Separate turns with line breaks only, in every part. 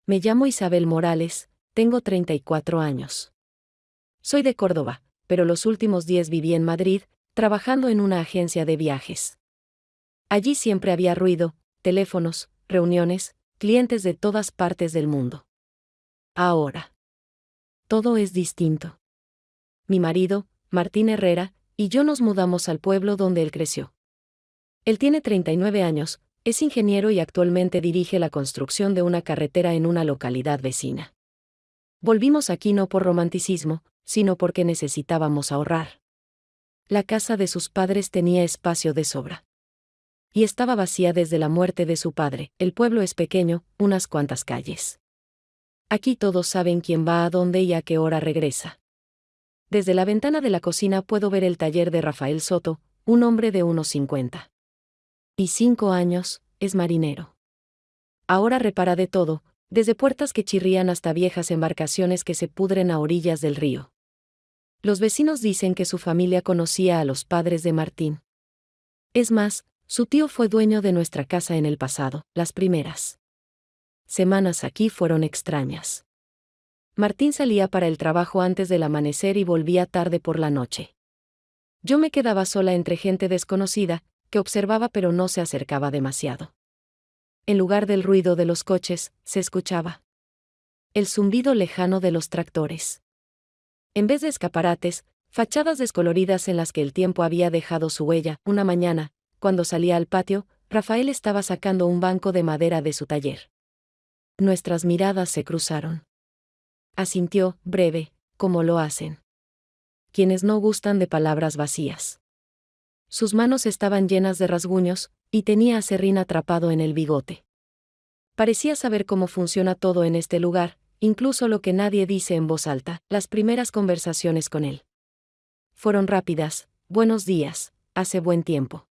Me llamo Isabel Morales, tengo 34 años. Soy de Córdoba, pero los últimos 10 viví en Madrid, trabajando en una agencia de viajes. Allí siempre había ruido, teléfonos, reuniones, clientes de todas partes del mundo. Ahora, todo es distinto. Mi marido, Martín Herrera, y yo nos mudamos al pueblo donde él creció. Él tiene 39 años, es ingeniero y actualmente dirige la construcción de una carretera en una localidad vecina. Volvimos aquí no por romanticismo, sino porque necesitábamos ahorrar. La casa de sus padres tenía espacio de sobra. Y estaba vacía desde la muerte de su padre. El pueblo es pequeño, unas cuantas calles. Aquí todos saben quién va a dónde y a qué hora regresa. Desde la ventana de la cocina puedo ver el taller de Rafael Soto, un hombre de unos 50. Y 5 años, es marinero. Ahora repara de todo, desde puertas que chirrían hasta viejas embarcaciones que se pudren a orillas del río. Los vecinos dicen que su familia conocía a los padres de Martín. Es más, su tío fue dueño de nuestra casa en el pasado. Las primeras semanas aquí fueron extrañas. Martín salía para el trabajo antes del amanecer y volvía tarde por la noche. Yo me quedaba sola entre gente desconocida, que observaba pero no se acercaba demasiado. En lugar del ruido de los coches, se escuchaba el zumbido lejano de los tractores. En vez de escaparates, fachadas descoloridas en las que el tiempo había dejado su huella. Una mañana, cuando salía al patio, Rafael estaba sacando un banco de madera de su taller. Nuestras miradas se cruzaron. Asintió, breve, como lo hacen quienes no gustan de palabras vacías. Sus manos estaban llenas de rasguños, y tenía aserrín atrapado en el bigote. Parecía saber cómo funciona todo en este lugar, incluso lo que nadie dice en voz alta. Las primeras conversaciones con él fueron rápidas: buenos días, hace buen tiempo.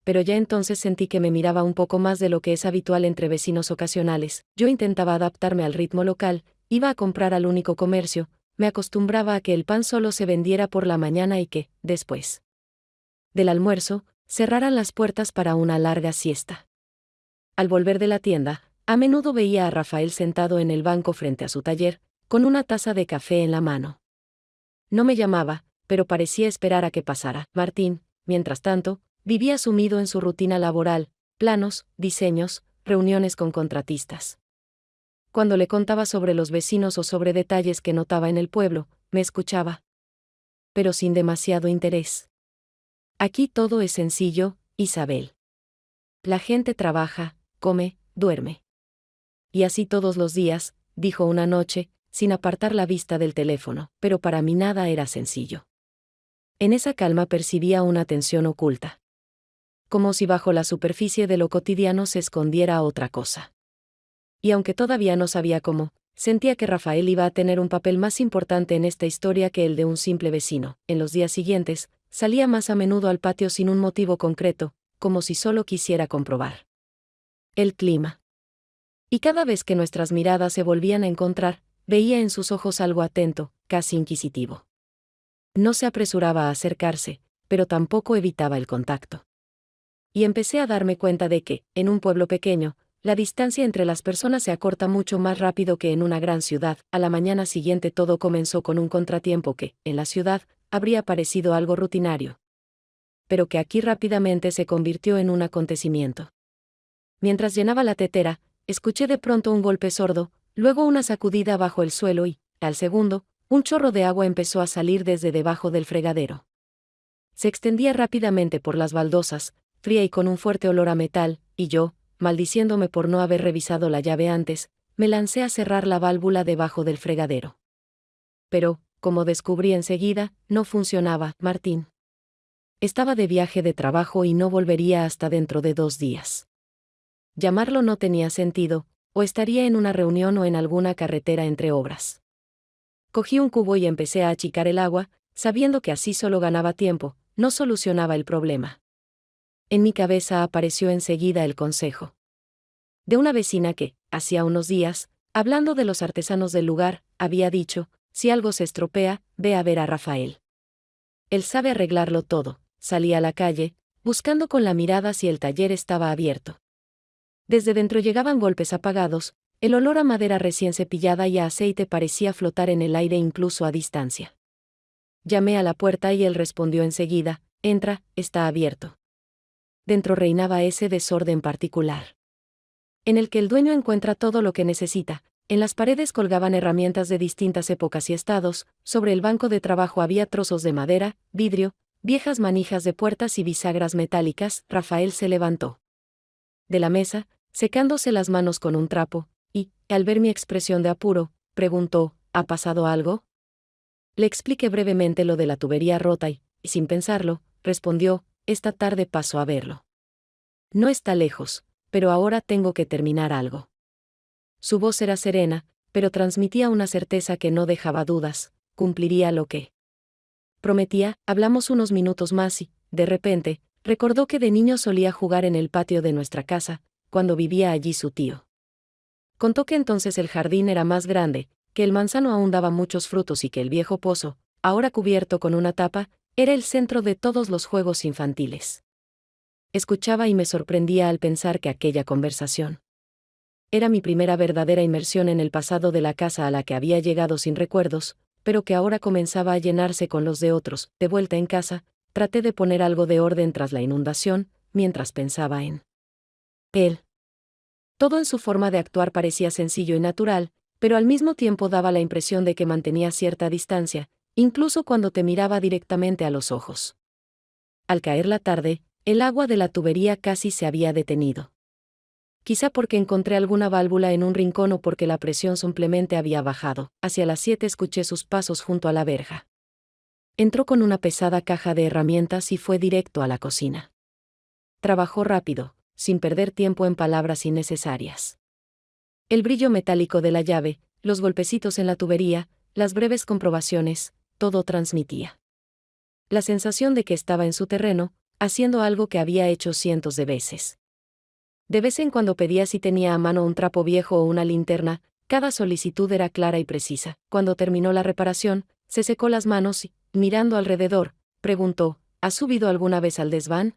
Pero ya entonces sentí que me miraba un poco más de lo que es habitual entre vecinos ocasionales. Yo intentaba adaptarme al ritmo local, iba a comprar al único comercio, me acostumbraba a que el pan solo se vendiera por la mañana y que, después del almuerzo, cerraran las puertas para una larga siesta. Al volver de la tienda, a menudo veía a Rafael sentado en el banco frente a su taller, con una taza de café en la mano. No me llamaba, pero parecía esperar a que pasara. Martín, mientras tanto, vivía sumido en su rutina laboral: planos, diseños, reuniones con contratistas. Cuando le contaba sobre los vecinos o sobre detalles que notaba en el pueblo, me escuchaba, pero sin demasiado interés. Aquí todo es sencillo, Isabel. La gente trabaja, come, duerme. Y así todos los días, dijo una noche, sin apartar la vista del teléfono, pero para mí nada era sencillo. En esa calma percibía una tensión oculta. Como si bajo la superficie de lo cotidiano se escondiera otra cosa. Y aunque todavía no sabía cómo, sentía que Rafael iba a tener un papel más importante en esta historia que el de un simple vecino. En los días siguientes, salía más a menudo al patio sin un motivo concreto, como si solo quisiera comprobar el clima. Y cada vez que nuestras miradas se volvían a encontrar, veía en sus ojos algo atento, casi inquisitivo. No se apresuraba a acercarse, pero tampoco evitaba el contacto. Y empecé a darme cuenta de que, en un pueblo pequeño, la distancia entre las personas se acorta mucho más rápido que en una gran ciudad. A la mañana siguiente todo comenzó con un contratiempo que, en la ciudad, habría parecido algo rutinario, pero que aquí rápidamente se convirtió en un acontecimiento. Mientras llenaba la tetera, escuché de pronto un golpe sordo, luego una sacudida bajo el suelo y, al segundo, un chorro de agua empezó a salir desde debajo del fregadero. Se extendía rápidamente por las baldosas, fría y con un fuerte olor a metal, y yo, maldiciéndome por no haber revisado la llave antes, me lancé a cerrar la válvula debajo del fregadero. Pero, como descubrí enseguida, no funcionaba. Martín estaba de viaje de trabajo y no volvería hasta dentro de 2 días. Llamarlo no tenía sentido, o estaría en una reunión o en alguna carretera entre obras. Cogí un cubo y empecé a achicar el agua, sabiendo que así solo ganaba tiempo, no solucionaba el problema. En mi cabeza apareció enseguida el consejo de una vecina que, hacía unos días, hablando de los artesanos del lugar, había dicho: si algo se estropea, ve a ver a Rafael. Él sabe arreglarlo todo. Salí a la calle, buscando con la mirada si el taller estaba abierto. Desde dentro llegaban golpes apagados, El olor a madera recién cepillada y a aceite parecía flotar en el aire incluso a distancia. Llamé a la puerta y él respondió enseguida: «Entra, está abierto». Dentro reinaba ese desorden particular, en el que el dueño encuentra todo lo que necesita. En las paredes colgaban herramientas de distintas épocas y estados, sobre el banco de trabajo había trozos de madera, vidrio, viejas manijas de puertas y bisagras metálicas. Rafael se levantó de la mesa, secándose las manos con un trapo, y, al ver mi expresión de apuro, preguntó: «¿Ha pasado algo?». Le expliqué brevemente lo de la tubería rota y, sin pensarlo, respondió: «Esta tarde paso a verlo. No está lejos, pero ahora tengo que terminar algo». Su voz era serena, pero transmitía una certeza que no dejaba dudas: cumpliría lo que prometía. Hablamos unos minutos más y, de repente, recordó que de niño solía jugar en el patio de nuestra casa, cuando vivía allí su tío. Contó que entonces el jardín era más grande, que el manzano aún daba muchos frutos y que el viejo pozo, ahora cubierto con una tapa, era el centro de todos los juegos infantiles. Escuchaba y me sorprendía al pensar que aquella conversación era mi primera verdadera inmersión en el pasado de la casa a la que había llegado sin recuerdos, pero que ahora comenzaba a llenarse con los de otros. De vuelta en casa, traté de poner algo de orden tras la inundación, mientras pensaba en él. Todo en su forma de actuar parecía sencillo y natural, pero al mismo tiempo daba la impresión de que mantenía cierta distancia, incluso cuando te miraba directamente a los ojos. Al caer la tarde, el agua de la tubería casi se había detenido. Quizá porque encontré alguna válvula en un rincón o porque la presión simplemente había bajado. Hacia las 7 escuché sus pasos junto a la verja. Entró con una pesada caja de herramientas y fue directo a la cocina. Trabajó rápido, sin perder tiempo en palabras innecesarias. El brillo metálico de la llave, los golpecitos en la tubería, las breves comprobaciones, todo transmitía la sensación de que estaba en su terreno, haciendo algo que había hecho cientos de veces. De vez en cuando pedía si tenía a mano un trapo viejo o una linterna. Cada solicitud era clara y precisa. Cuando terminó la reparación, se secó las manos y, mirando alrededor, preguntó: «¿Has subido alguna vez al desván?».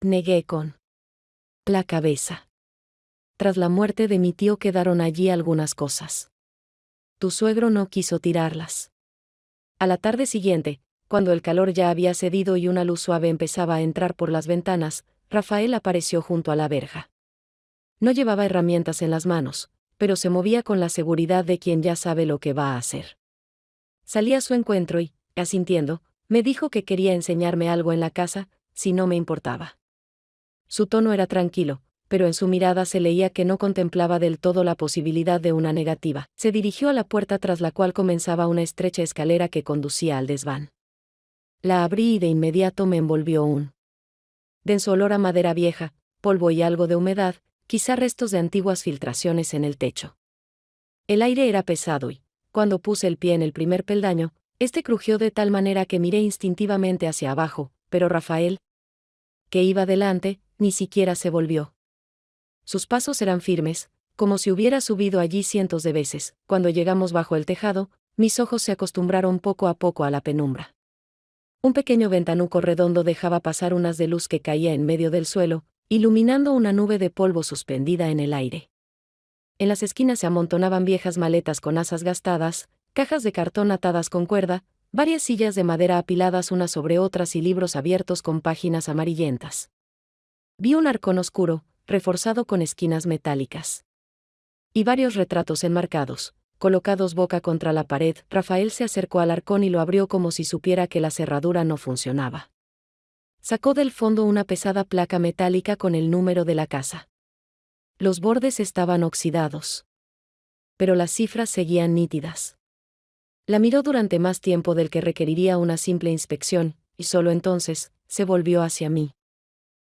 Negué con la cabeza. Tras la muerte de mi tío quedaron allí algunas cosas. Tu suegro no quiso tirarlas. A la tarde siguiente, cuando el calor ya había cedido y una luz suave empezaba a entrar por las ventanas, Rafael apareció junto a la verja. No llevaba herramientas en las manos, pero se movía con la seguridad de quien ya sabe lo que va a hacer. Salí a su encuentro y, asintiendo, me dijo que quería enseñarme algo en la casa, si no me importaba. Su tono era tranquilo, pero en su mirada se leía que no contemplaba del todo la posibilidad de una negativa. Se dirigió a la puerta tras la cual comenzaba una estrecha escalera que conducía al desván. La abrí y de inmediato me envolvió un denso olor a madera vieja, polvo y algo de humedad, quizá restos de antiguas filtraciones en el techo. El aire era pesado y, cuando puse el pie en el primer peldaño, este crujió de tal manera que miré instintivamente hacia abajo, pero Rafael, que iba delante, ni siquiera se volvió. Sus pasos eran firmes, como si hubiera subido allí cientos de veces. Cuando llegamos bajo el tejado, mis ojos se acostumbraron poco a poco a la penumbra. Un pequeño ventanuco redondo dejaba pasar un haz de luz que caía en medio del suelo, iluminando una nube de polvo suspendida en el aire. En las esquinas se amontonaban viejas maletas con asas gastadas, cajas de cartón atadas con cuerda, varias sillas de madera apiladas unas sobre otras y libros abiertos con páginas amarillentas. Vi un arcón oscuro, reforzado con esquinas metálicas. Y varios retratos enmarcados, colocados boca contra la pared. Rafael se acercó al arcón y lo abrió como si supiera que la cerradura no funcionaba. Sacó del fondo una pesada placa metálica con el número de la casa. Los bordes estaban oxidados, pero las cifras seguían nítidas. La miró durante más tiempo del que requeriría una simple inspección, y solo entonces, se volvió hacia mí.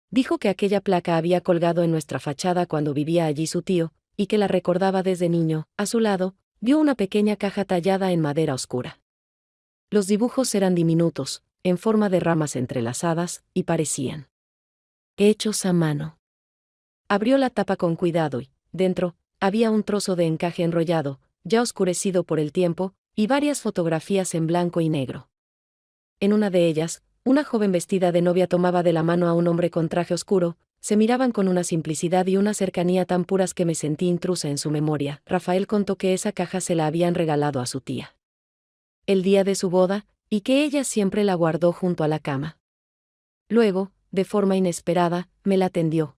Dijo que aquella placa había colgado en nuestra fachada cuando vivía allí su tío, y que la recordaba desde niño. A su lado, vio una pequeña caja tallada en madera oscura. Los dibujos eran diminutos, en forma de ramas entrelazadas, y parecían hechos a mano. Abrió la tapa con cuidado y, dentro, había un trozo de encaje enrollado, ya oscurecido por el tiempo, y varias fotografías en blanco y negro. En una de ellas, una joven vestida de novia tomaba de la mano a un hombre con traje oscuro, se miraban con una simplicidad y una cercanía tan puras que me sentí intrusa en su memoria. Rafael contó que esa caja se la habían regalado a su tía el día de su boda, y que ella siempre la guardó junto a la cama. Luego, de forma inesperada, me la tendió.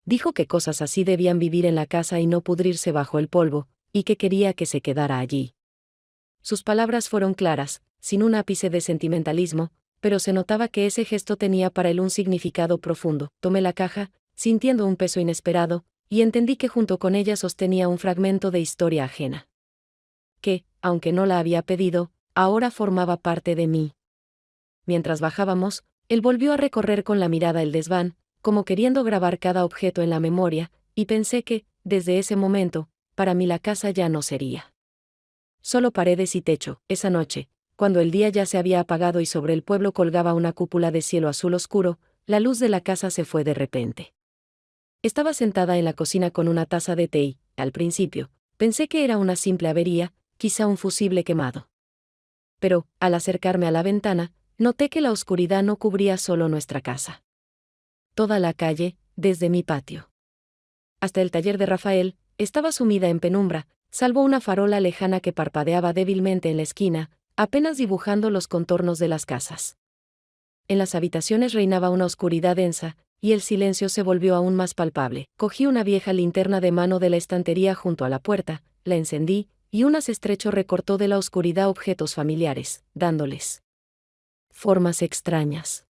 Dijo que cosas así debían vivir en la casa y no pudrirse bajo el polvo, y que quería que se quedara allí. Sus palabras fueron claras, sin un ápice de sentimentalismo, pero se notaba que ese gesto tenía para él un significado profundo. Tomé la caja, sintiendo un peso inesperado, y entendí que junto con ella sostenía un fragmento de historia ajena. Que, aunque no la había pedido, ahora formaba parte de mí. Mientras bajábamos, él volvió a recorrer con la mirada el desván, como queriendo grabar cada objeto en la memoria, y pensé que, desde ese momento, para mí la casa ya no sería solo paredes y techo. Esa noche, cuando el día ya se había apagado y sobre el pueblo colgaba una cúpula de cielo azul oscuro, la luz de la casa se fue de repente. Estaba sentada en la cocina con una taza de té y, al principio, pensé que era una simple avería, quizá un fusible quemado. Pero, al acercarme a la ventana, noté que la oscuridad no cubría solo nuestra casa. Toda la calle, desde mi patio hasta el taller de Rafael, estaba sumida en penumbra, salvo una farola lejana que parpadeaba débilmente en la esquina, apenas dibujando los contornos de las casas. En las habitaciones reinaba una oscuridad densa, y el silencio se volvió aún más palpable. Cogí una vieja linterna de mano de la estantería junto a la puerta, la encendí, y un haz estrecho recortó de la oscuridad objetos familiares, dándoles formas extrañas.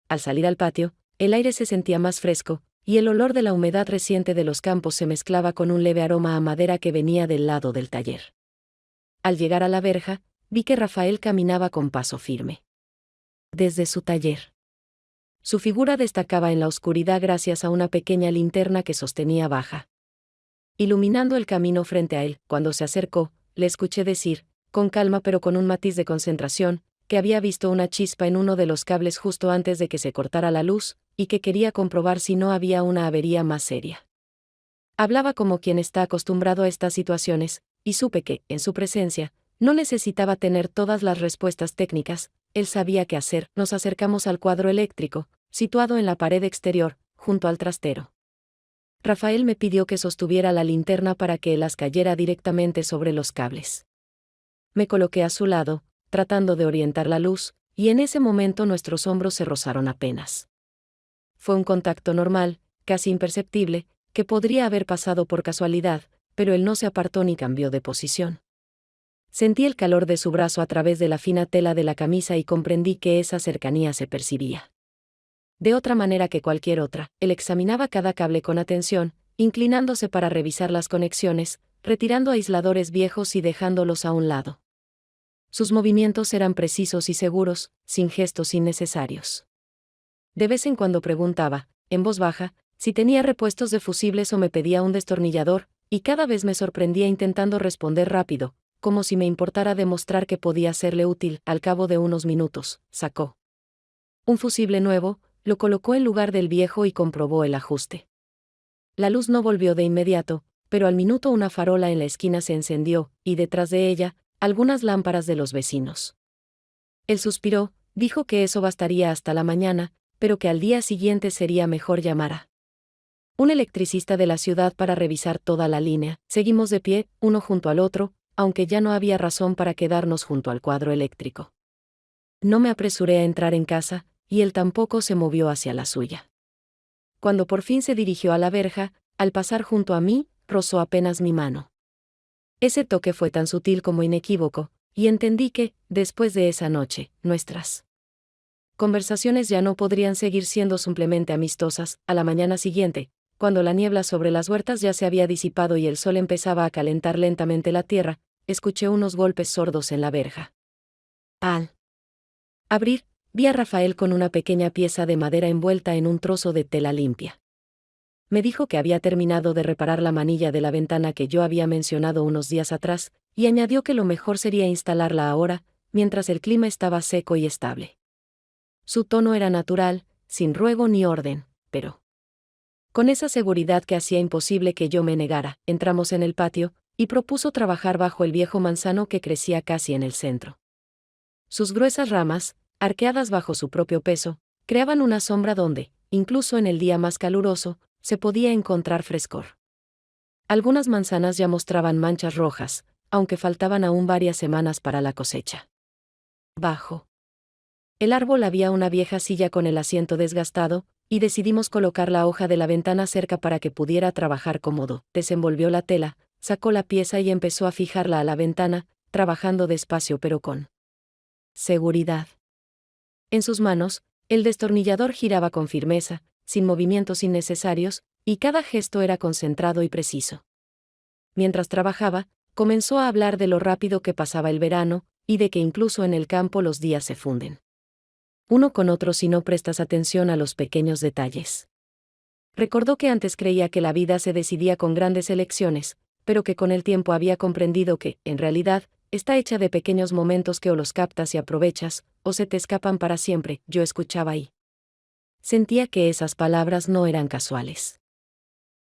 Al salir al patio, el aire se sentía más fresco, y el olor de la humedad reciente de los campos se mezclaba con un leve aroma a madera que venía del lado del taller. Al llegar a la verja, vi que Rafael caminaba con paso firme desde su taller. Su figura destacaba en la oscuridad gracias a una pequeña linterna que sostenía baja, iluminando el camino frente a él. Cuando se acercó, le escuché decir, con calma pero con un matiz de concentración, que había visto una chispa en uno de los cables justo antes de que se cortara la luz, y que quería comprobar si no había una avería más seria. Hablaba como quien está acostumbrado a estas situaciones, y supe que, en su presencia, no necesitaba tener todas las respuestas técnicas. Él sabía qué hacer. Nos acercamos al cuadro eléctrico, situado en la pared exterior, junto al trastero. Rafael me pidió que sostuviera la linterna para que el haz cayera directamente sobre los cables. Me coloqué a su lado, tratando de orientar la luz, y en ese momento nuestros hombros se rozaron apenas. Fue un contacto normal, casi imperceptible, que podría haber pasado por casualidad, pero él no se apartó ni cambió de posición. Sentí el calor de su brazo a través de la fina tela de la camisa y comprendí que esa cercanía se percibía. De otra manera que cualquier otra, él examinaba cada cable con atención, inclinándose para revisar las conexiones, retirando aisladores viejos y dejándolos a un lado. Sus movimientos eran precisos y seguros, sin gestos innecesarios. De vez en cuando preguntaba, en voz baja, si tenía repuestos de fusibles o me pedía un destornillador, y cada vez me sorprendía intentando responder rápido, como si me importara demostrar que podía serle útil. Al cabo de unos minutos, sacó un fusible nuevo, lo colocó en lugar del viejo y comprobó el ajuste. La luz no volvió de inmediato, pero al minuto una farola en la esquina se encendió, y detrás de ella, algunas lámparas de los vecinos. Él suspiró, dijo que eso bastaría hasta la mañana, pero que al día siguiente sería mejor llamar a un electricista de la ciudad para revisar toda la línea. Seguimos de pie, uno junto al otro, aunque ya no había razón para quedarnos junto al cuadro eléctrico. No me apresuré a entrar en casa, y él tampoco se movió hacia la suya. Cuando por fin se dirigió a la verja, al pasar junto a mí, rozó apenas mi mano. Ese toque fue tan sutil como inequívoco, y entendí que, después de esa noche, nuestras conversaciones ya no podrían seguir siendo simplemente amistosas. A la mañana siguiente, cuando la niebla sobre las huertas ya se había disipado y el sol empezaba a calentar lentamente la tierra, escuché unos golpes sordos en la verja. Al abrir, vi a Rafael con una pequeña pieza de madera envuelta en un trozo de tela limpia. Me dijo que había terminado de reparar la manilla de la ventana que yo había mencionado unos días atrás, y añadió que lo mejor sería instalarla ahora, mientras el clima estaba seco y estable. Su tono era natural, sin ruego ni orden, pero con esa seguridad que hacía imposible que yo me negara. Entramos en el patio, y propuso trabajar bajo el viejo manzano que crecía casi en el centro. Sus gruesas ramas, arqueadas bajo su propio peso, creaban una sombra donde, incluso en el día más caluroso, se podía encontrar frescor. Algunas manzanas ya mostraban manchas rojas, aunque faltaban aún varias semanas para la cosecha. Bajo el árbol había una vieja silla con el asiento desgastado, y decidimos colocar la hoja de la ventana cerca para que pudiera trabajar cómodo. Desenvolvió la tela, sacó la pieza y empezó a fijarla a la ventana, trabajando despacio pero con seguridad. En sus manos, el destornillador giraba con firmeza, sin movimientos innecesarios, y cada gesto era concentrado y preciso. Mientras trabajaba, comenzó a hablar de lo rápido que pasaba el verano, y de que incluso en el campo los días se funden uno con otro si no prestas atención a los pequeños detalles. Recordó que antes creía que la vida se decidía con grandes elecciones, pero que con el tiempo había comprendido que, en realidad, está hecha de pequeños momentos que o los captas y aprovechas, o se te escapan para siempre. Yo escuchaba y sentía que esas palabras no eran casuales.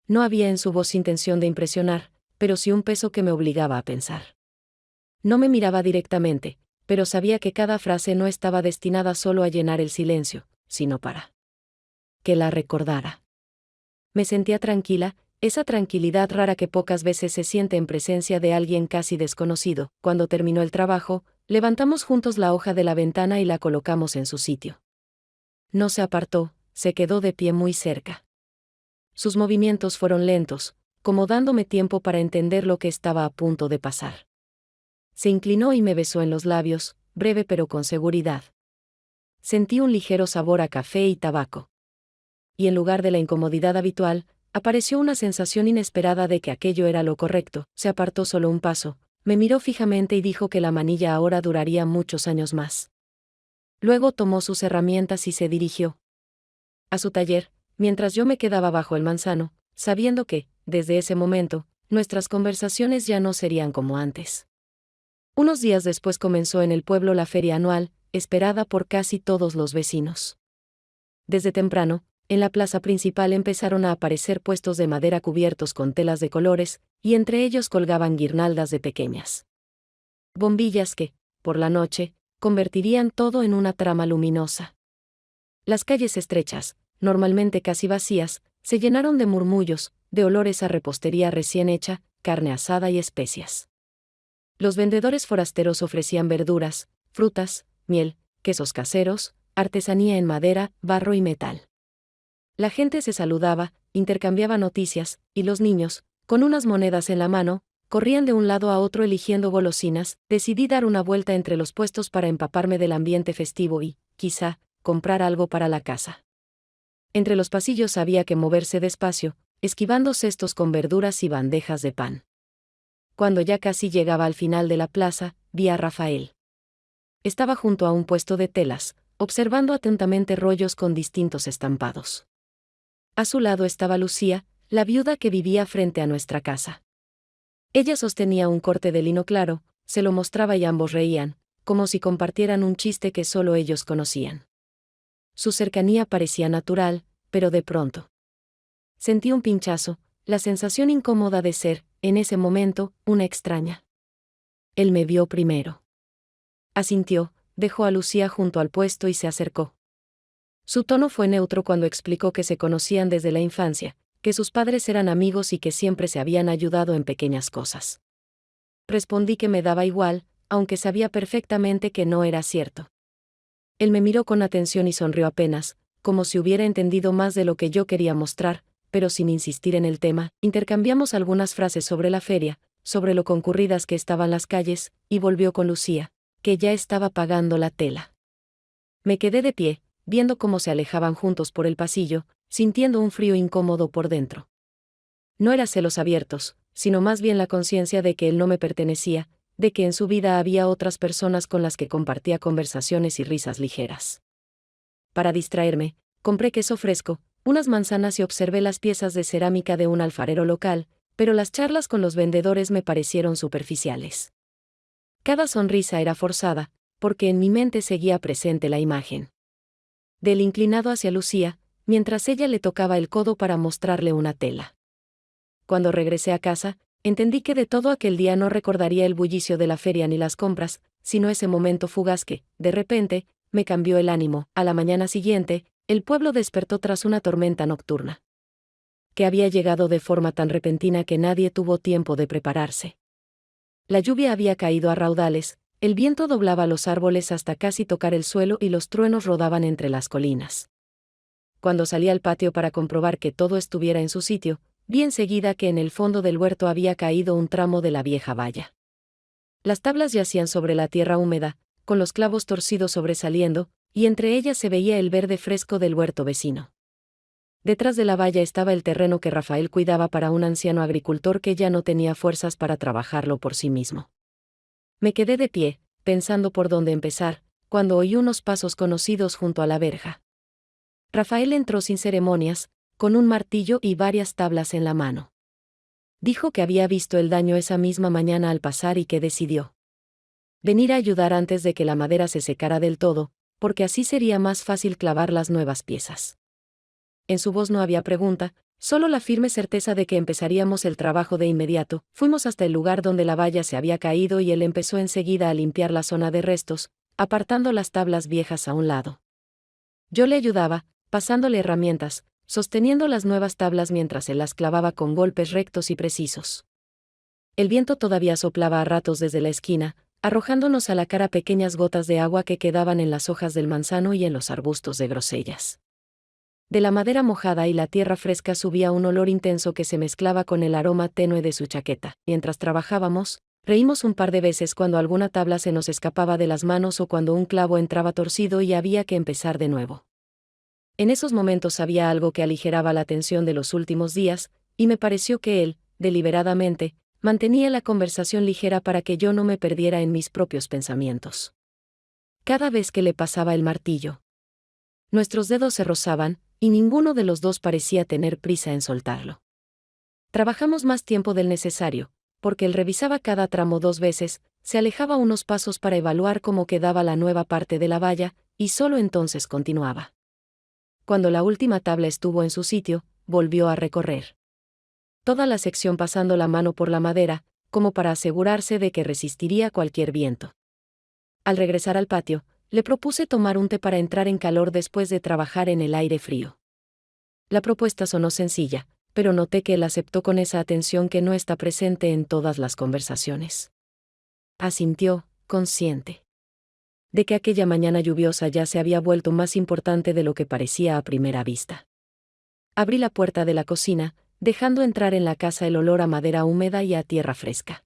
No había en su voz intención de impresionar, pero sí un peso que me obligaba a pensar. No me miraba directamente, pero sabía que cada frase no estaba destinada solo a llenar el silencio, sino para que la recordara. Me sentía tranquila, esa tranquilidad rara que pocas veces se siente en presencia de alguien casi desconocido. Cuando terminó el trabajo, levantamos juntos la hoja de la ventana y la colocamos en su sitio. No se apartó, se quedó de pie muy cerca. Sus movimientos fueron lentos, como dándome tiempo para entender lo que estaba a punto de pasar. Se inclinó y me besó en los labios, breve pero con seguridad. Sentí un ligero sabor a café y tabaco. Y en lugar de la incomodidad habitual, apareció una sensación inesperada de que aquello era lo correcto. Se apartó solo un paso, me miró fijamente y dijo que la manilla ahora duraría muchos años más. Luego tomó sus herramientas y se dirigió a su taller, mientras yo me quedaba bajo el manzano, sabiendo que, desde ese momento, nuestras conversaciones ya no serían como antes. Unos días después comenzó en el pueblo la feria anual, esperada por casi todos los vecinos. Desde temprano, en la plaza principal empezaron a aparecer puestos de madera cubiertos con telas de colores, y entre ellos colgaban guirnaldas de pequeñas bombillas que, por la noche, convertirían todo en una trama luminosa. Las calles estrechas, normalmente casi vacías, se llenaron de murmullos, de olores a repostería recién hecha, carne asada y especias. Los vendedores forasteros ofrecían verduras, frutas, miel, quesos caseros, artesanía en madera, barro y metal. La gente se saludaba, intercambiaba noticias, y los niños, con unas monedas en la mano, corrían de un lado a otro eligiendo golosinas. Decidí dar una vuelta entre los puestos para empaparme del ambiente festivo y, quizá, comprar algo para la casa. Entre los pasillos había que moverse despacio, esquivando cestos con verduras y bandejas de pan. Cuando ya casi llegaba al final de la plaza, vi a Rafael. Estaba junto a un puesto de telas, observando atentamente rollos con distintos estampados. A su lado estaba Lucía, la viuda que vivía frente a nuestra casa. Ella sostenía un corte de lino claro, se lo mostraba y ambos reían, como si compartieran un chiste que solo ellos conocían. Su cercanía parecía natural, pero de pronto sentí un pinchazo, la sensación incómoda de ser, en ese momento, una extraña. Él me vio primero. Asintió, dejó a Lucía junto al puesto y se acercó. Su tono fue neutro cuando explicó que se conocían desde la infancia, que sus padres eran amigos y que siempre se habían ayudado en pequeñas cosas. Respondí que me daba igual, aunque sabía perfectamente que no era cierto. Él me miró con atención y sonrió apenas, como si hubiera entendido más de lo que yo quería mostrar, pero sin insistir en el tema. Intercambiamos algunas frases sobre la feria, sobre lo concurridas que estaban las calles, y volvió con Lucía, que ya estaba pagando la tela. Me quedé de pie, viendo cómo se alejaban juntos por el pasillo, sintiendo un frío incómodo por dentro. No era celos abiertos, sino más bien la conciencia de que él no me pertenecía, de que en su vida había otras personas con las que compartía conversaciones y risas ligeras. Para distraerme, compré queso fresco, unas manzanas y observé las piezas de cerámica de un alfarero local, pero las charlas con los vendedores me parecieron superficiales. Cada sonrisa era forzada, porque en mi mente seguía presente la imagen del inclinado hacia Lucía, mientras ella le tocaba el codo para mostrarle una tela. Cuando regresé a casa, entendí que de todo aquel día no recordaría el bullicio de la feria ni las compras, sino ese momento fugaz que, de repente, me cambió el ánimo. A la mañana siguiente, El pueblo despertó tras una tormenta nocturna, que había llegado de forma tan repentina que nadie tuvo tiempo de prepararse. La lluvia había caído a raudales, el viento doblaba los árboles hasta casi tocar el suelo y los truenos rodaban entre las colinas. Cuando salí al patio para comprobar que todo estuviera en su sitio, vi enseguida que en el fondo del huerto había caído un tramo de la vieja valla. Las tablas yacían sobre la tierra húmeda, con los clavos torcidos sobresaliendo, y entre ellas se veía el verde fresco del huerto vecino. Detrás de la valla estaba el terreno que Rafael cuidaba para un anciano agricultor que ya no tenía fuerzas para trabajarlo por sí mismo. Me quedé de pie, pensando por dónde empezar, cuando oí unos pasos conocidos junto a la verja. Rafael entró sin ceremonias, con un martillo y varias tablas en la mano. Dijo que había visto el daño esa misma mañana al pasar y que decidió venir a ayudar antes de que la madera se secara del todo, porque así sería más fácil clavar las nuevas piezas. En su voz no había pregunta, solo la firme certeza de que empezaríamos el trabajo de inmediato. Fuimos hasta el lugar donde la valla se había caído y él empezó enseguida a limpiar la zona de restos, apartando las tablas viejas a un lado. Yo le ayudaba, pasándole herramientas, sosteniendo las nuevas tablas mientras él las clavaba con golpes rectos y precisos. El viento todavía soplaba a ratos desde la esquina, arrojándonos a la cara pequeñas gotas de agua que quedaban en las hojas del manzano y en los arbustos de grosellas. De la madera mojada y la tierra fresca subía un olor intenso que se mezclaba con el aroma tenue de su chaqueta. Mientras trabajábamos, reímos un par de veces cuando alguna tabla se nos escapaba de las manos o cuando un clavo entraba torcido y había que empezar de nuevo. En esos momentos había algo que aligeraba la tensión de los últimos días, y me pareció que él, deliberadamente, mantenía la conversación ligera para que yo no me perdiera en mis propios pensamientos. Cada vez que le pasaba el martillo, nuestros dedos se rozaban, y ninguno de los dos parecía tener prisa en soltarlo. Trabajamos más tiempo del necesario, porque él revisaba cada tramo 2 veces, se alejaba unos pasos para evaluar cómo quedaba la nueva parte de la valla, y solo entonces continuaba. Cuando la última tabla estuvo en su sitio, volvió a recorrer toda la sección pasando la mano por la madera, como para asegurarse de que resistiría cualquier viento. Al regresar al patio, le propuse tomar un té para entrar en calor después de trabajar en el aire frío. La propuesta sonó sencilla, pero noté que él aceptó con esa atención que no está presente en todas las conversaciones. Asintió, consciente de que aquella mañana lluviosa ya se había vuelto más importante de lo que parecía a primera vista. Abrí la puerta de la cocina, dejando entrar en la casa el olor a madera húmeda y a tierra fresca.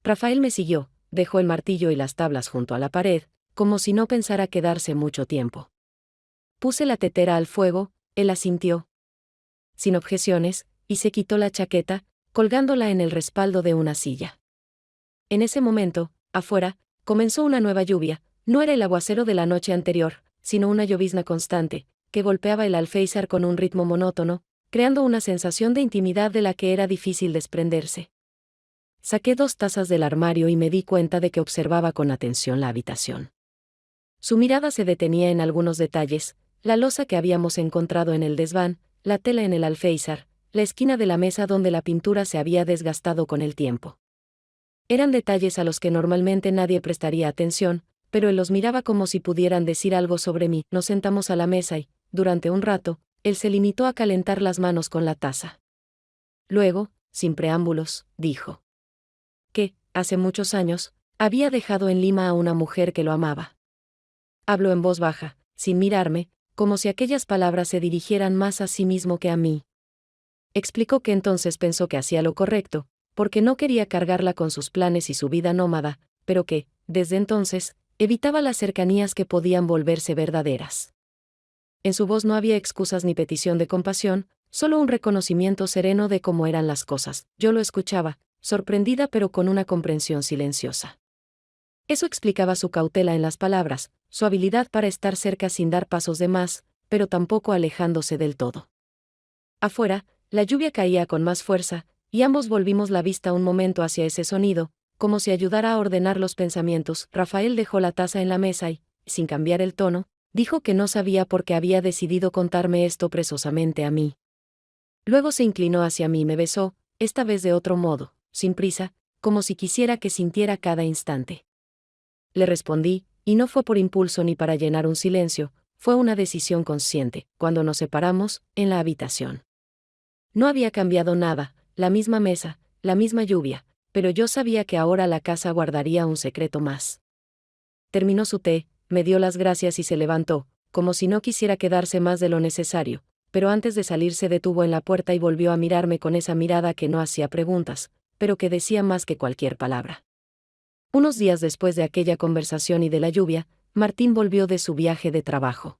Rafael me siguió, dejó el martillo y las tablas junto a la pared, como si no pensara quedarse mucho tiempo. Puse la tetera al fuego, él asintió, sin objeciones, y se quitó la chaqueta, colgándola en el respaldo de una silla. En ese momento, afuera, comenzó una nueva lluvia. No era el aguacero de la noche anterior, sino una llovizna constante, que golpeaba el alféizar con un ritmo monótono, creando una sensación de intimidad de la que era difícil desprenderse. Saqué 2 tazas del armario y me di cuenta de que observaba con atención la habitación. Su mirada se detenía en algunos detalles: la loza que habíamos encontrado en el desván, la tela en el alféizar, la esquina de la mesa donde la pintura se había desgastado con el tiempo. Eran detalles a los que normalmente nadie prestaría atención, pero él los miraba como si pudieran decir algo sobre mí. Nos sentamos a la mesa y, durante un rato, él se limitó a calentar las manos con la taza. Luego, sin preámbulos, dijo que, hace muchos años, había dejado en Lima a una mujer que lo amaba. Habló en voz baja, sin mirarme, como si aquellas palabras se dirigieran más a sí mismo que a mí. Explicó que entonces pensó que hacía lo correcto, porque no quería cargarla con sus planes y su vida nómada, pero que, desde entonces, evitaba las cercanías que podían volverse verdaderas. En su voz no había excusas ni petición de compasión, solo un reconocimiento sereno de cómo eran las cosas. Yo lo escuchaba, sorprendida pero con una comprensión silenciosa. Eso explicaba su cautela en las palabras, su habilidad para estar cerca sin dar pasos de más, pero tampoco alejándose del todo. Afuera, la lluvia caía con más fuerza, y ambos volvimos la vista un momento hacia ese sonido, como si ayudara a ordenar los pensamientos. Rafael dejó la taza en la mesa y, sin cambiar el tono, dijo que no sabía por qué había decidido contarme esto precisamente a mí. Luego se inclinó hacia mí y me besó, esta vez de otro modo, sin prisa, como si quisiera que sintiera cada instante. Le respondí, y no fue por impulso ni para llenar un silencio, Fue una decisión consciente. Cuando nos separamos, en la habitación. No había cambiado nada, la misma mesa, la misma lluvia, pero yo sabía que ahora la casa guardaría un secreto más. Terminó su té, me dio las gracias y se levantó, como si no quisiera quedarse más de lo necesario, pero antes de salir se detuvo en la puerta y volvió a mirarme con esa mirada que no hacía preguntas, pero que decía más que cualquier palabra. Unos días después de aquella conversación y de la lluvia, Martín volvió de su viaje de trabajo.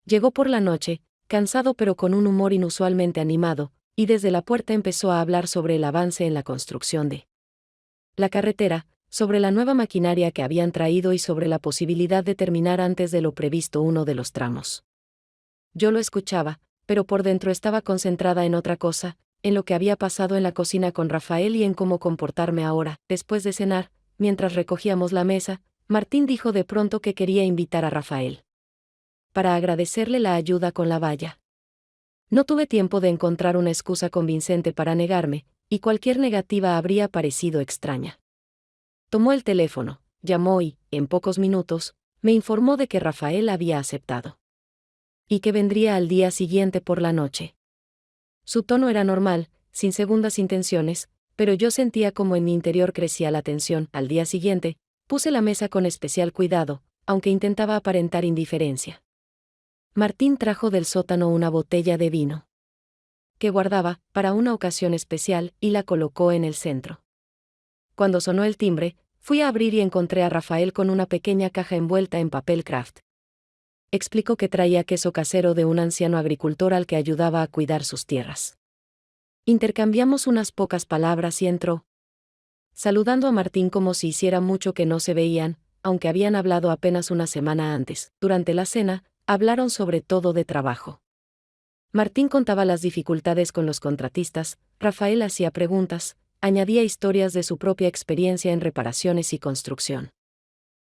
Llegó por la noche, cansado pero con un humor inusualmente animado, y desde la puerta empezó a hablar sobre el avance en la construcción de la carretera, sobre la nueva maquinaria que habían traído y sobre la posibilidad de terminar antes de lo previsto uno de los tramos. Yo lo escuchaba, pero por dentro estaba concentrada en otra cosa, en lo que había pasado en la cocina con Rafael y en cómo comportarme ahora. Después de cenar, mientras recogíamos la mesa, Martín dijo de pronto que quería invitar a Rafael para agradecerle la ayuda con la valla. No tuve tiempo de encontrar una excusa convincente para negarme, y cualquier negativa habría parecido extraña. Tomó el teléfono, llamó y, en pocos minutos, me informó de que Rafael había aceptado. Y que vendría al día siguiente por la noche. Su tono era normal, sin segundas intenciones, pero yo sentía como en mi interior crecía la tensión. Al día siguiente, puse la mesa con especial cuidado, aunque intentaba aparentar indiferencia. Martín trajo del sótano una botella de vino que guardaba para una ocasión especial y la colocó en el centro. Cuando sonó el timbre, fui a abrir y encontré a Rafael con una pequeña caja envuelta en papel craft. Explicó que traía queso casero de un anciano agricultor al que ayudaba a cuidar sus tierras. Intercambiamos unas pocas palabras y entró, saludando a Martín como si hiciera mucho que no se veían, aunque habían hablado apenas una semana antes. Durante la cena, hablaron sobre todo de trabajo. Martín contaba las dificultades con los contratistas, Rafael hacía preguntas, añadía historias de su propia experiencia en reparaciones y construcción.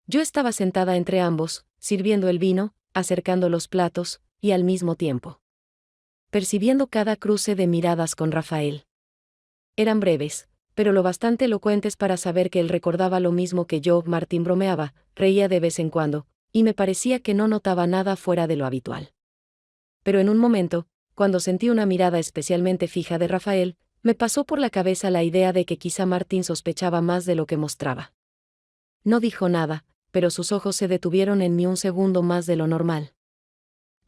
Yo estaba sentada entre ambos, sirviendo el vino, acercando los platos, y al mismo tiempo percibiendo cada cruce de miradas con Rafael. Eran breves, pero lo bastante elocuentes para saber que él recordaba lo mismo que yo. Martín bromeaba, reía de vez en cuando, y me parecía que no notaba nada fuera de lo habitual. Pero en un momento, cuando sentí una mirada especialmente fija de Rafael, me pasó por la cabeza la idea de que quizá Martín sospechaba más de lo que mostraba. No dijo nada, pero sus ojos se detuvieron en mí un segundo más de lo normal.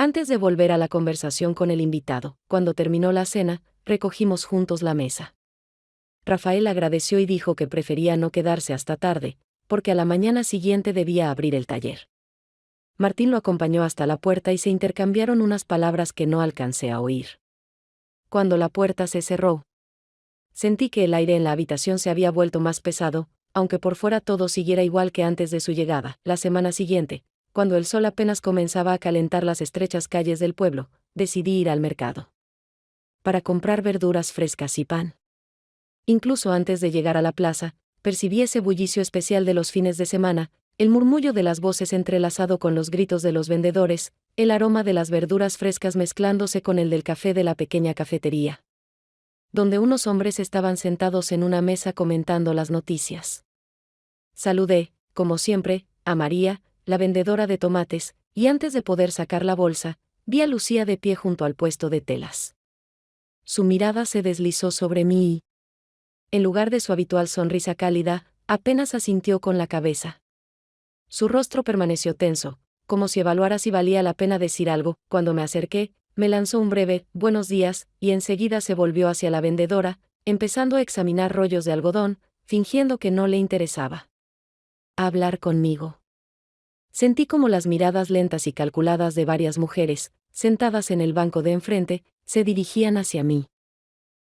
Antes de volver a la conversación con el invitado, cuando terminó la cena, recogimos juntos la mesa. Rafael agradeció y dijo que prefería no quedarse hasta tarde, porque a la mañana siguiente debía abrir el taller. Martín lo acompañó hasta la puerta y se intercambiaron unas palabras que no alcancé a oír. Cuando la puerta se cerró, sentí que el aire en la habitación se había vuelto más pesado, aunque por fuera todo siguiera igual que antes de su llegada. La semana siguiente, cuando el sol apenas comenzaba a calentar las estrechas calles del pueblo, decidí ir al mercado para comprar verduras frescas y pan. Incluso antes de llegar a la plaza, percibí ese bullicio especial de los fines de semana, el murmullo de las voces entrelazado con los gritos de los vendedores, el aroma de las verduras frescas mezclándose con el del café de la pequeña cafetería, donde unos hombres estaban sentados en una mesa comentando las noticias. Saludé, como siempre, a María, la vendedora de tomates, y antes de poder sacar la bolsa, vi a Lucía de pie junto al puesto de telas. Su mirada se deslizó sobre mí y, en lugar de su habitual sonrisa cálida, apenas asintió con la cabeza. Su rostro permaneció tenso, como si evaluara si valía la pena decir algo. Cuando me acerqué, me lanzó un breve «buenos días», y enseguida se volvió hacia la vendedora, empezando a examinar rollos de algodón, fingiendo que no le interesaba hablar conmigo. Sentí como las miradas lentas y calculadas de varias mujeres, sentadas en el banco de enfrente, se dirigían hacia mí.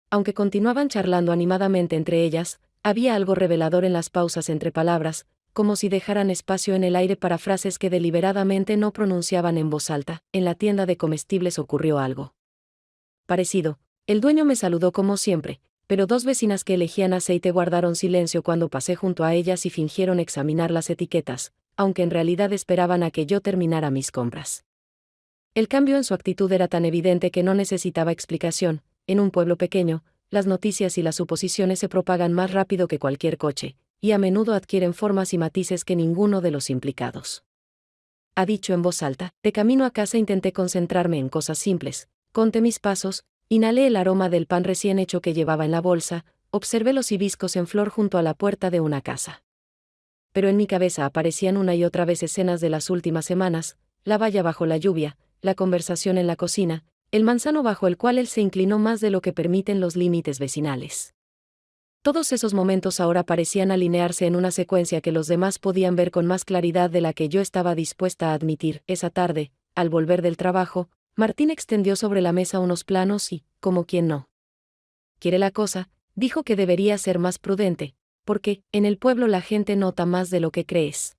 Aunque continuaban charlando animadamente entre ellas, había algo revelador en las pausas entre palabras, como si dejaran espacio en el aire para frases que deliberadamente no pronunciaban en voz alta. En la tienda de comestibles ocurrió algo parecido. El dueño me saludó como siempre, pero dos vecinas que elegían aceite guardaron silencio cuando pasé junto a ellas y fingieron examinar las etiquetas, aunque en realidad esperaban a que yo terminara mis compras. El cambio en su actitud era tan evidente que no necesitaba explicación. En un pueblo pequeño, las noticias y las suposiciones se propagan más rápido que cualquier coche, y a menudo adquieren formas y matices que ninguno de los implicados ha dicho en voz alta. De camino a casa intenté concentrarme en cosas simples. Conté mis pasos, inhalé el aroma del pan recién hecho que llevaba en la bolsa, observé los hibiscos en flor junto a la puerta de una casa. Pero en mi cabeza aparecían una y otra vez escenas de las últimas semanas: la valla bajo la lluvia, la conversación en la cocina, el manzano bajo el cual él se inclinó más de lo que permiten los límites vecinales. Todos esos momentos ahora parecían alinearse en una secuencia que los demás podían ver con más claridad de la que yo estaba dispuesta a admitir. Esa tarde, al volver del trabajo, Martín extendió sobre la mesa unos planos y, como quien no quiere la cosa, dijo que debería ser más prudente, porque, en el pueblo la gente nota más de lo que crees.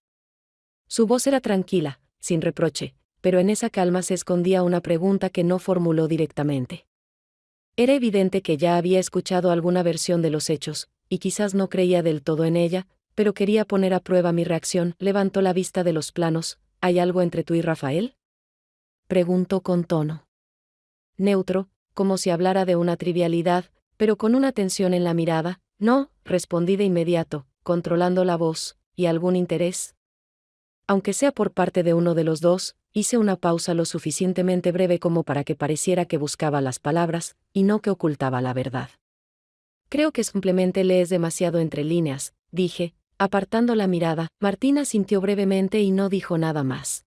Su voz era tranquila, sin reproche, pero en esa calma se escondía una pregunta que no formuló directamente. Era evidente que ya había escuchado alguna versión de los hechos, y quizás no creía del todo en ella, pero quería poner a prueba mi reacción. Levantó la vista de los planos. ¿Hay algo entre tú y Rafael?, preguntó con tono neutro, como si hablara de una trivialidad, pero con una tensión en la mirada. No, respondí de inmediato, controlando la voz. ¿Y algún interés? Aunque sea por parte de uno de los dos. Hice una pausa lo suficientemente breve como para que pareciera que buscaba las palabras, y no que ocultaba la verdad. Creo que simplemente lees demasiado entre líneas, dije, apartando la mirada. Martín asintió brevemente y no dijo nada más.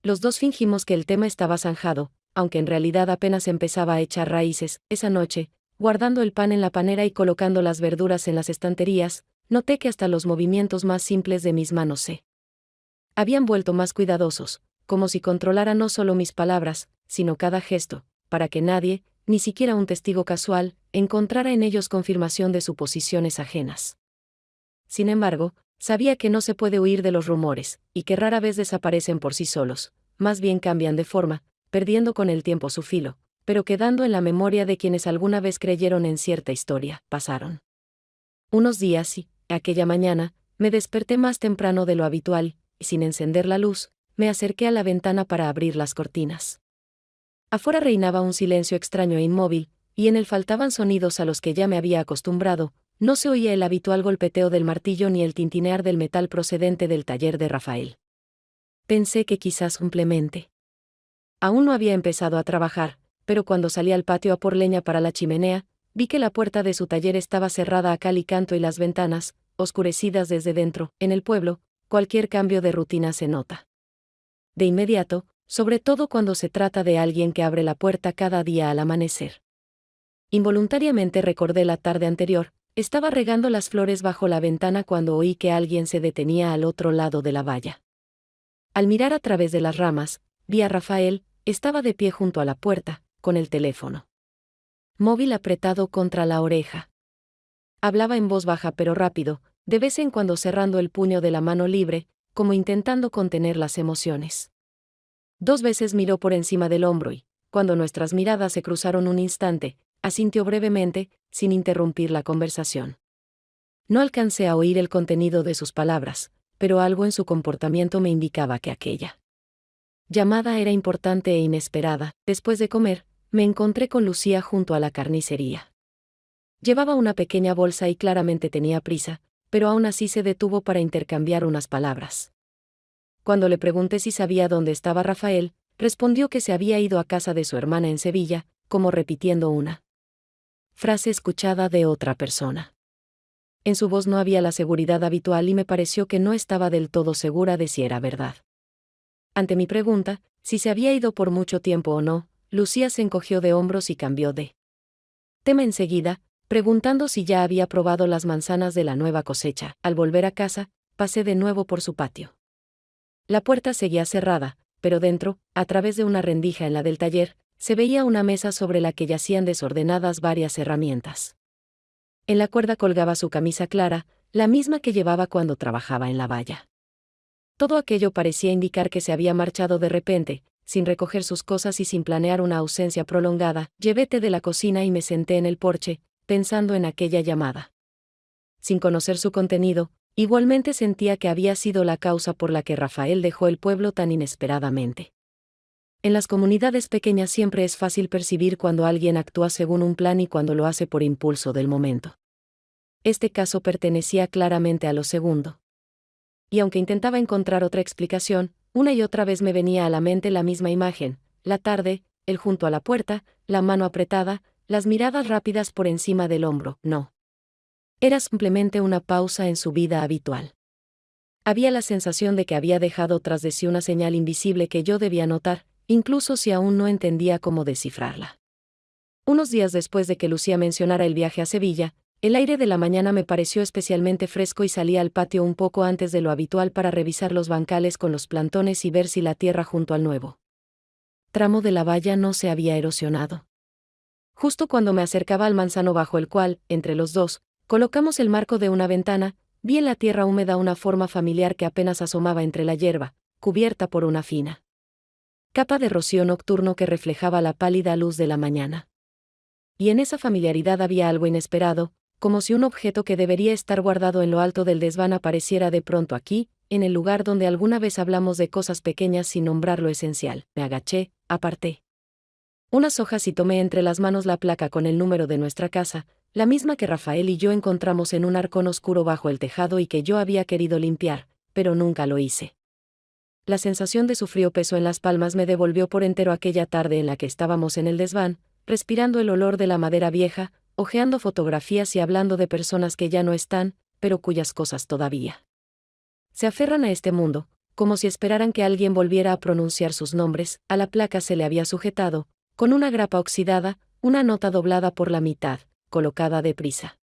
Los dos fingimos que el tema estaba zanjado, aunque en realidad apenas empezaba a echar raíces. Esa noche, guardando el pan en la panera y colocando las verduras en las estanterías, noté que hasta los movimientos más simples de mis manos se habían vuelto más cuidadosos, como si controlara no solo mis palabras, sino cada gesto, para que nadie, ni siquiera un testigo casual, encontrara en ellos confirmación de suposiciones ajenas. Sin embargo, sabía que no se puede huir de los rumores, y que rara vez desaparecen por sí solos, más bien cambian de forma, perdiendo con el tiempo su filo, pero quedando en la memoria de quienes alguna vez creyeron en cierta historia. Pasaron unos días y, aquella mañana, me desperté más temprano de lo habitual, y sin encender la luz, me acerqué a la ventana para abrir las cortinas. Afuera reinaba un silencio extraño e inmóvil, y en él faltaban sonidos a los que ya me había acostumbrado. No se oía el habitual golpeteo del martillo ni el tintinear del metal procedente del taller de Rafael. Pensé que quizás simplemente aún no había empezado a trabajar, pero cuando salí al patio a por leña para la chimenea, vi que la puerta de su taller estaba cerrada a cal y canto y las ventanas, oscurecidas desde dentro. En el pueblo, cualquier cambio de rutina se nota de inmediato, sobre todo cuando se trata de alguien que abre la puerta cada día al amanecer. Involuntariamente recordé la tarde anterior. Estaba regando las flores bajo la ventana cuando oí que alguien se detenía al otro lado de la valla. Al mirar a través de las ramas, vi a Rafael. Estaba de pie junto a la puerta, con el teléfono móvil apretado contra la oreja. Hablaba en voz baja pero rápido, de vez en cuando cerrando el puño de la mano libre, como intentando contener las emociones. 2 veces miró por encima del hombro y, cuando nuestras miradas se cruzaron un instante, asintió brevemente, sin interrumpir la conversación. No alcancé a oír el contenido de sus palabras, pero algo en su comportamiento me indicaba que aquella llamada era importante e inesperada. Después de comer, me encontré con Lucía junto a la carnicería. Llevaba una pequeña bolsa y claramente tenía prisa, pero aún así se detuvo para intercambiar unas palabras. Cuando le pregunté si sabía dónde estaba Rafael, respondió que se había ido a casa de su hermana en Sevilla, como repitiendo una frase escuchada de otra persona. En su voz no había la seguridad habitual y me pareció que no estaba del todo segura de si era verdad. Ante mi pregunta, si se había ido por mucho tiempo o no, Lucía se encogió de hombros y cambió de tema enseguida, preguntando si ya había probado las manzanas de la nueva cosecha. Al volver a casa, pasé de nuevo por su patio. La puerta seguía cerrada, pero dentro, a través de una rendija en la del taller, se veía una mesa sobre la que yacían desordenadas varias herramientas. En la cuerda colgaba su camisa clara, la misma que llevaba cuando trabajaba en la valla. Todo aquello parecía indicar que se había marchado de repente, sin recoger sus cosas y sin planear una ausencia prolongada. Llevé té de la cocina y me senté en el porche, pensando en aquella llamada. Sin conocer su contenido, igualmente sentía que había sido la causa por la que Rafael dejó el pueblo tan inesperadamente. En las comunidades pequeñas siempre es fácil percibir cuando alguien actúa según un plan y cuando lo hace por impulso del momento. Este caso pertenecía claramente a lo segundo. Y aunque intentaba encontrar otra explicación, una y otra vez me venía a la mente la misma imagen: la tarde, él junto a la puerta, la mano apretada, las miradas rápidas por encima del hombro. No. Era simplemente una pausa en su vida habitual. Había la sensación de que había dejado tras de sí una señal invisible que yo debía notar, incluso si aún no entendía cómo descifrarla. Unos días después de que Lucía mencionara el viaje a Sevilla, el aire de la mañana me pareció especialmente fresco y salí al patio un poco antes de lo habitual para revisar los bancales con los plantones y ver si la tierra junto al nuevo tramo de la valla no se había erosionado. Justo cuando me acercaba al manzano bajo el cual, entre los dos, colocamos el marco de una ventana, vi en la tierra húmeda una forma familiar que apenas asomaba entre la hierba, cubierta por una fina capa de rocío nocturno que reflejaba la pálida luz de la mañana. Y en esa familiaridad había algo inesperado, como si un objeto que debería estar guardado en lo alto del desván apareciera de pronto aquí, en el lugar donde alguna vez hablamos de cosas pequeñas sin nombrar lo esencial. Me agaché, aparté unas hojas y tomé entre las manos la placa con el número de nuestra casa, la misma que Rafael y yo encontramos en un arcón oscuro bajo el tejado y que yo había querido limpiar, pero nunca lo hice. La sensación de su frío peso en las palmas me devolvió por entero aquella tarde en la que estábamos en el desván, respirando el olor de la madera vieja, hojeando fotografías y hablando de personas que ya no están, pero cuyas cosas todavía se aferran a este mundo, como si esperaran que alguien volviera a pronunciar sus nombres. A la placa se le había sujetado, con una grapa oxidada, una nota doblada por la mitad, colocada deprisa.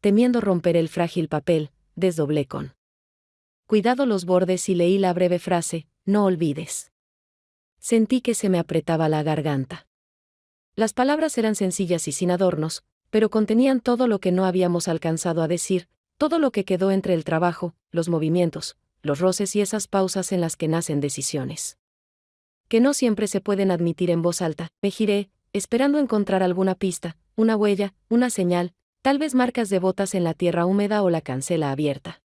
Temiendo romper el frágil papel, desdoblé con cuidado los bordes y leí la breve frase: no olvides. Sentí que se me apretaba la garganta. Las palabras eran sencillas y sin adornos, pero contenían todo lo que no habíamos alcanzado a decir, todo lo que quedó entre el trabajo, los movimientos, los roces y esas pausas en las que nacen decisiones que no siempre se pueden admitir en voz alta. Me giré, esperando encontrar alguna pista, una huella, una señal, tal vez marcas de botas en la tierra húmeda o la cancela abierta.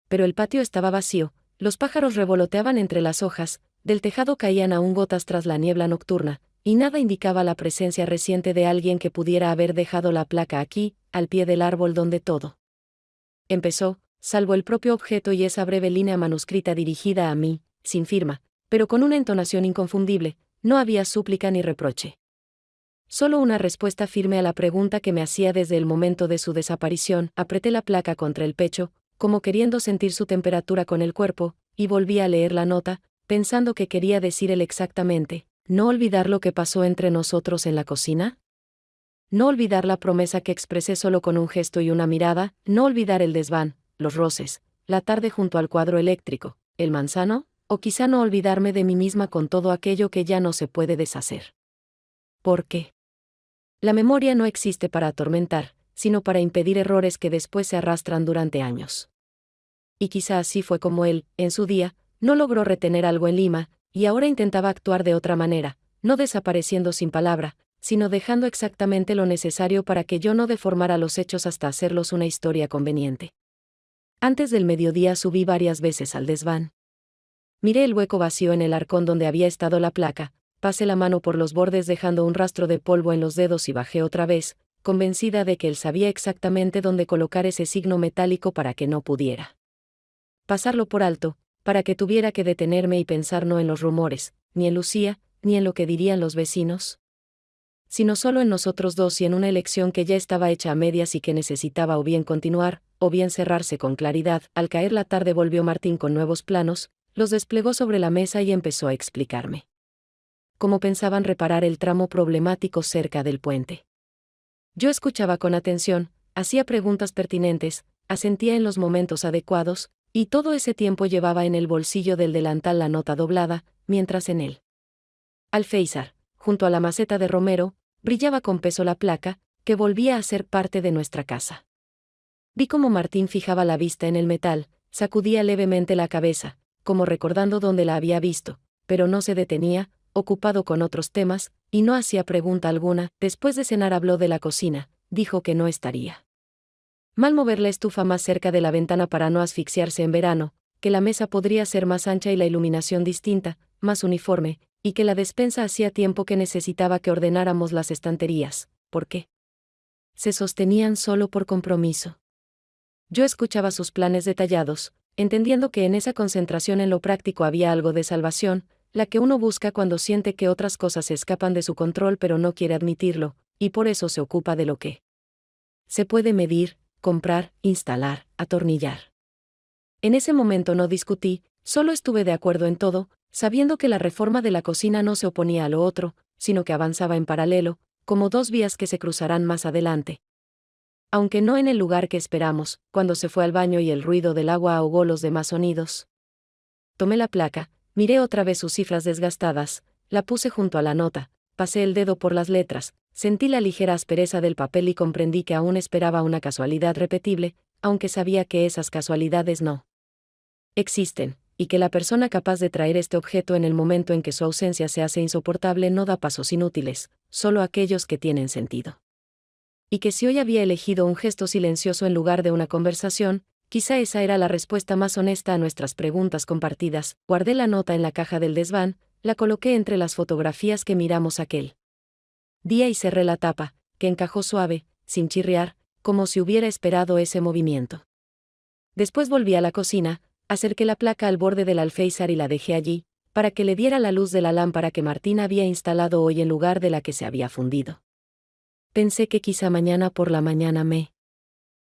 Pero el patio estaba vacío, los pájaros revoloteaban entre las hojas, del tejado caían aún gotas tras la niebla nocturna, y nada indicaba la presencia reciente de alguien que pudiera haber dejado la placa aquí, al pie del árbol donde todo empezó, salvo el propio objeto y esa breve línea manuscrita dirigida a mí, sin firma, pero con una entonación inconfundible. No había súplica ni reproche. Solo una respuesta firme a la pregunta que me hacía desde el momento de su desaparición. Apreté la placa contra el pecho, como queriendo sentir su temperatura con el cuerpo, y volví a leer la nota, pensando que quería decir él exactamente: ¿no olvidar lo que pasó entre nosotros en la cocina? No olvidar la promesa que expresé solo con un gesto y una mirada, no olvidar el desván, los roces, la tarde junto al cuadro eléctrico, el manzano, o quizá no olvidarme de mí misma con todo aquello que ya no se puede deshacer. ¿Por qué? La memoria no existe para atormentar, sino para impedir errores que después se arrastran durante años. Y quizá así fue como él, en su día, no logró retener algo en Lima, y ahora intentaba actuar de otra manera, no desapareciendo sin palabra, sino dejando exactamente lo necesario para que yo no deformara los hechos hasta hacerlos una historia conveniente. Antes del mediodía subí varias veces al desván. Miré el hueco vacío en el arcón donde había estado la placa, pasé la mano por los bordes dejando un rastro de polvo en los dedos y bajé otra vez, convencida de que él sabía exactamente dónde colocar ese signo metálico para que no pudiera pasarlo por alto, para que tuviera que detenerme y pensar no en los rumores, ni en Lucía, ni en lo que dirían los vecinos, sino solo en nosotros dos y en una elección que ya estaba hecha a medias y que necesitaba o bien continuar, o bien cerrarse con claridad. Al caer la tarde volvió Martín con nuevos planos, los desplegó sobre la mesa y empezó a explicarme cómo pensaban reparar el tramo problemático cerca del puente. Yo escuchaba con atención, hacía preguntas pertinentes, asentía en los momentos adecuados, y todo ese tiempo llevaba en el bolsillo del delantal la nota doblada, mientras en él alféizar, junto a la maceta de romero, brillaba con peso la placa, que volvía a ser parte de nuestra casa. Vi cómo Martín fijaba la vista en el metal, sacudía levemente la cabeza, como recordando dónde la había visto, pero no se detenía, ocupado con otros temas, y no hacía pregunta alguna. Después de cenar habló de la cocina, dijo que no estaría mal mover la estufa más cerca de la ventana para no asfixiarse en verano, que la mesa podría ser más ancha y la iluminación distinta, más uniforme, y que la despensa hacía tiempo que necesitaba que ordenáramos las estanterías, porque se sostenían solo por compromiso. Yo escuchaba sus planes detallados, entendiendo que en esa concentración en lo práctico había algo de salvación, la que uno busca cuando siente que otras cosas se escapan de su control pero no quiere admitirlo, y por eso se ocupa de lo que se puede medir, comprar, instalar, atornillar. En ese momento no discutí, solo estuve de acuerdo en todo, sabiendo que la reforma de la cocina no se oponía a lo otro, sino que avanzaba en paralelo, como dos vías que se cruzarán más adelante. Aunque no en el lugar que esperamos, cuando se fue al baño y el ruido del agua ahogó los demás sonidos. Tomé la placa, miré otra vez sus cifras desgastadas, la puse junto a la nota, pasé el dedo por las letras, sentí la ligera aspereza del papel y comprendí que aún esperaba una casualidad repetible, aunque sabía que esas casualidades no existen, y que la persona capaz de traer este objeto en el momento en que su ausencia se hace insoportable no da pasos inútiles, solo aquellos que tienen sentido. Y que si hoy había elegido un gesto silencioso en lugar de una conversación, quizá esa era la respuesta más honesta a nuestras preguntas compartidas. Guardé la nota en la caja del desván, la coloqué entre las fotografías que miramos aquel día y cerré la tapa, que encajó suave, sin chirriar, como si hubiera esperado ese movimiento. Después volví a la cocina, acerqué la placa al borde del alféizar y la dejé allí, para que le diera la luz de la lámpara que Martín había instalado hoy en lugar de la que se había fundido. Pensé que quizá mañana por la mañana me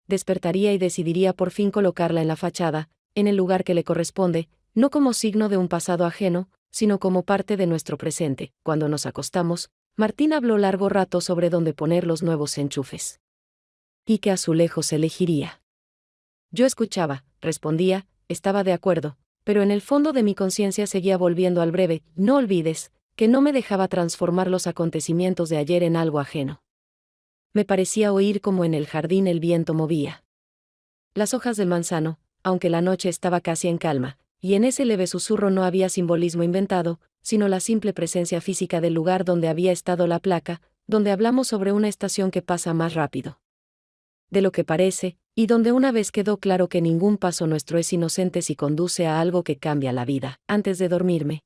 despertaría y decidiría por fin colocarla en la fachada, en el lugar que le corresponde, no como signo de un pasado ajeno, sino como parte de nuestro presente. Cuando nos acostamos, Martín habló largo rato sobre dónde poner los nuevos enchufes. Y qué azulejos elegiría. Yo escuchaba, respondía, estaba de acuerdo, pero en el fondo de mi conciencia seguía volviendo al breve, no olvides, que no me dejaba transformar los acontecimientos de ayer en algo ajeno. Me parecía oír como en el jardín el viento movía las hojas del manzano, aunque la noche estaba casi en calma, y en ese leve susurro no había simbolismo inventado, sino la simple presencia física del lugar donde había estado la placa, donde hablamos sobre una estación que pasa más rápido de lo que parece, y donde una vez quedó claro que ningún paso nuestro es inocente si conduce a algo que cambia la vida. Antes de dormirme,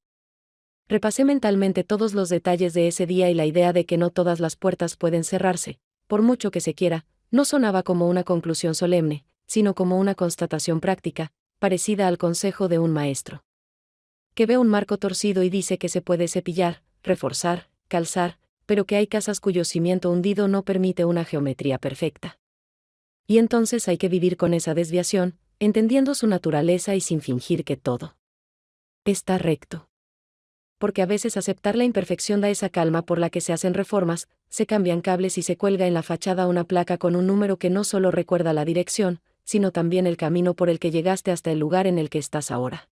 repasé mentalmente todos los detalles de ese día y la idea de que no todas las puertas pueden cerrarse, por mucho que se quiera, no sonaba como una conclusión solemne, sino como una constatación práctica, parecida al consejo de un maestro que ve un marco torcido y dice que se puede cepillar, reforzar, calzar, pero que hay casas cuyo cimiento hundido no permite una geometría perfecta. Y entonces hay que vivir con esa desviación, entendiendo su naturaleza y sin fingir que todo está recto. Porque a veces aceptar la imperfección da esa calma por la que se hacen reformas, se cambian cables y se cuelga en la fachada una placa con un número que no solo recuerda la dirección, sino también el camino por el que llegaste hasta el lugar en el que estás ahora.